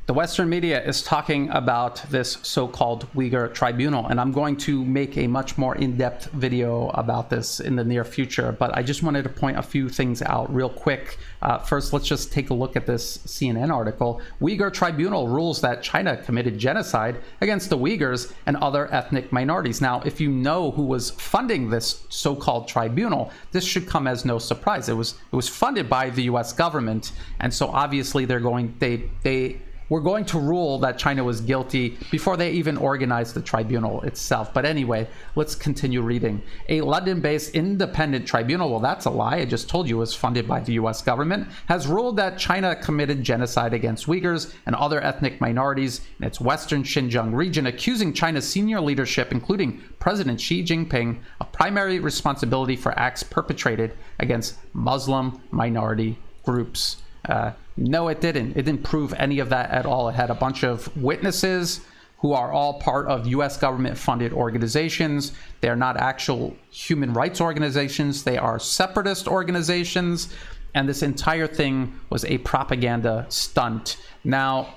The Western media is talking about this so-called Uyghur Tribunal, and I'm going to make a much more in-depth video about this in the near future, but I just wanted to point a few things out real quick. First, let's just take a look at this CNN article. Uyghur Tribunal rules that China committed genocide against the Uyghurs and other ethnic minorities. Now, if you know who was funding this so-called tribunal, this should come as no surprise. It was funded by the US government, and so obviously we're going to rule that China was guilty before they even organized the tribunal itself. But anyway, let's continue reading. A London-based independent tribunal, well, that's a lie, I just told you, was funded by the US government, has ruled that China committed genocide against Uyghurs and other ethnic minorities in its western Xinjiang region, accusing China's senior leadership, including President Xi Jinping, of primary responsibility for acts perpetrated against Muslim minority groups. No, it didn't. It didn't prove any of that at all. It had a bunch of witnesses who are all part of US government-funded organizations. They're not actual human rights organizations. They are separatist organizations. And this entire thing was a propaganda stunt. Now,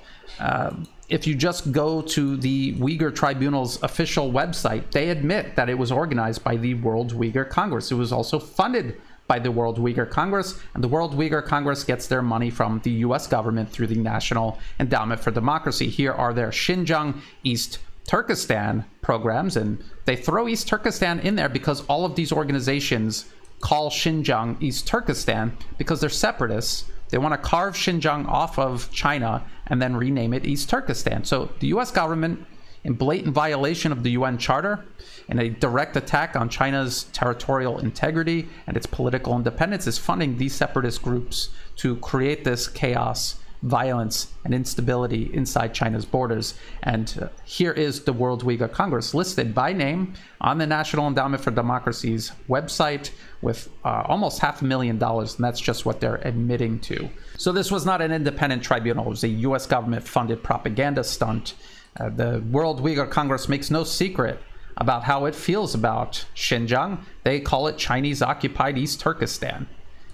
if you just go to the Uyghur Tribunal's official website, they admit that it was organized by the World Uyghur Congress. It was also funded by the World Uyghur Congress, and the World Uyghur Congress gets their money from the US government through the National Endowment for Democracy. Here are their Xinjiang, East Turkestan programs, and they throw East Turkestan in there because all of these organizations call Xinjiang East Turkestan because they're separatists. They want to carve Xinjiang off of China and then rename it East Turkestan. So the US government, in blatant violation of the UN Charter, and a direct attack on China's territorial integrity and its political independence, is funding these separatist groups to create this chaos, violence, and instability inside China's borders. And here is the World Uyghur Congress listed by name on the National Endowment for Democracy's website with almost $500,000, and that's just what they're admitting to. So this was not an independent tribunal. It was a US government-funded propaganda stunt. The World Uyghur Congress makes no secret about how it feels about Xinjiang. They call it Chinese-occupied East Turkestan.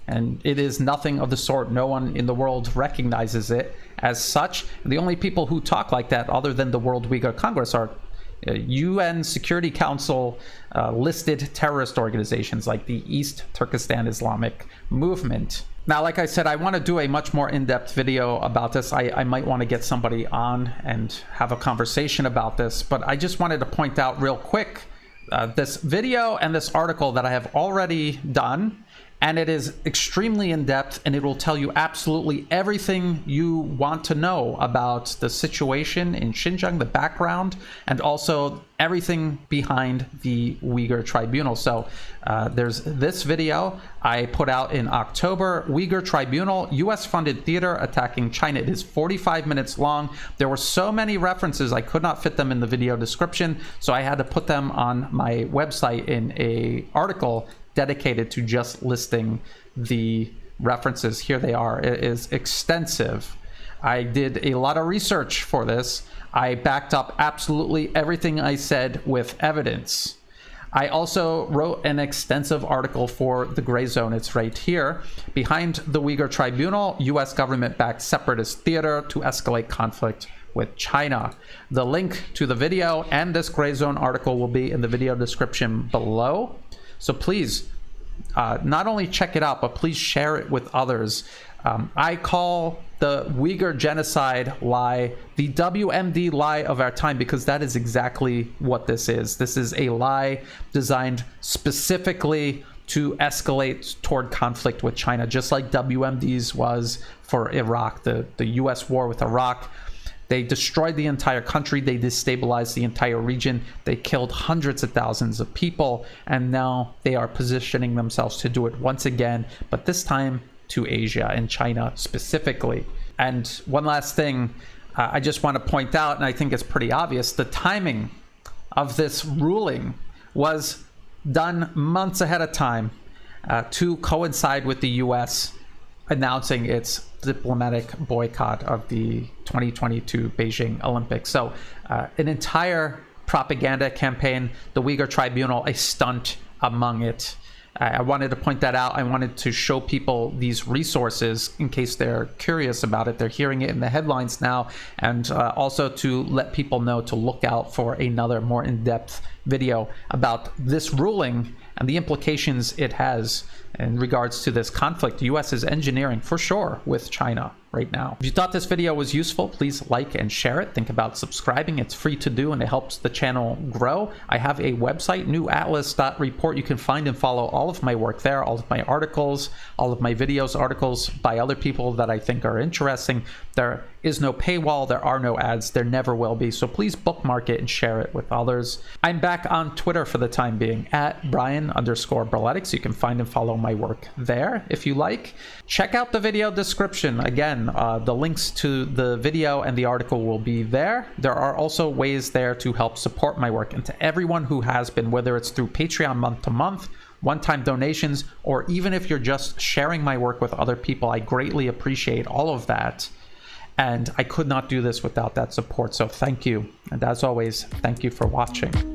And it is nothing of the sort. No one in the world recognizes it as such. The only people who talk like that, other than the World Uyghur Congress, are UN Security Council listed terrorist organizations like the East Turkestan Islamic Movement. Now, like I said, I want to do a much more in-depth video about this. I might want to get somebody on and have a conversation about this, but I just wanted to point out real quick this video and this article that I have already done, and it is extremely in-depth, and it will tell you absolutely everything you want to know about the situation in Xinjiang, the background, and also everything behind the Uyghur Tribunal. So there's this video I put out in October, Uyghur Tribunal, US-funded theater attacking China. It is 45 minutes long. There were so many references, I could not fit them in the video description, so I had to put them on my website in an article dedicated to just listing the references. Here they are. It is extensive. I did a lot of research for this. I backed up absolutely everything I said with evidence. I also wrote an extensive article for the Grayzone. It's right here. Behind the Uyghur Tribunal, US government-backed separatist theater to escalate conflict with China. The link to the video and this Grayzone article will be in the video description below. So please, not only check it out, but please share it with others. I call the Uyghur genocide lie the WMD lie of our time, because that is exactly what this is. This is a lie designed specifically to escalate toward conflict with China, just like WMD's was for Iraq, the US war with Iraq. They destroyed the entire country. They destabilized the entire region. They killed hundreds of thousands of people. And now they are positioning themselves to do it once again, but this time to Asia and China specifically. And one last thing I just want to point out, and I think it's pretty obvious, the timing of this ruling was done months ahead of time to coincide with the US announcing its diplomatic boycott of the 2022 Beijing Olympics. So an entire propaganda campaign, the Uyghur Tribunal, a stunt among it. I wanted to point that out. I wanted to show people these resources in case they're curious about it. They're hearing it in the headlines now, and also to let people know to look out for another more in-depth video about this ruling and the implications it has in regards to this conflict the US is engineering for sure with China right now. If you thought this video was useful, please like and share it. Think about subscribing. It's free to do and it helps the channel grow. I have a website, newatlas.report. You can find and follow all of my work there, all of my articles, all of my videos, articles by other people that I think are interesting. There is no paywall, there are no ads, there never will be. So please bookmark it and share it with others. I'm back on Twitter for the time being at Brian_Berletics. You can find and follow my work there if you like. Check out the video description. Again, the links to the video and the article will be there. There are also ways there to help support my work. And to everyone who has been, whether it's through Patreon month to month, one-time donations, or even if you're just sharing my work with other people, I greatly appreciate all of that. And I could not do this without that support. So thank you. And as always, thank you for watching.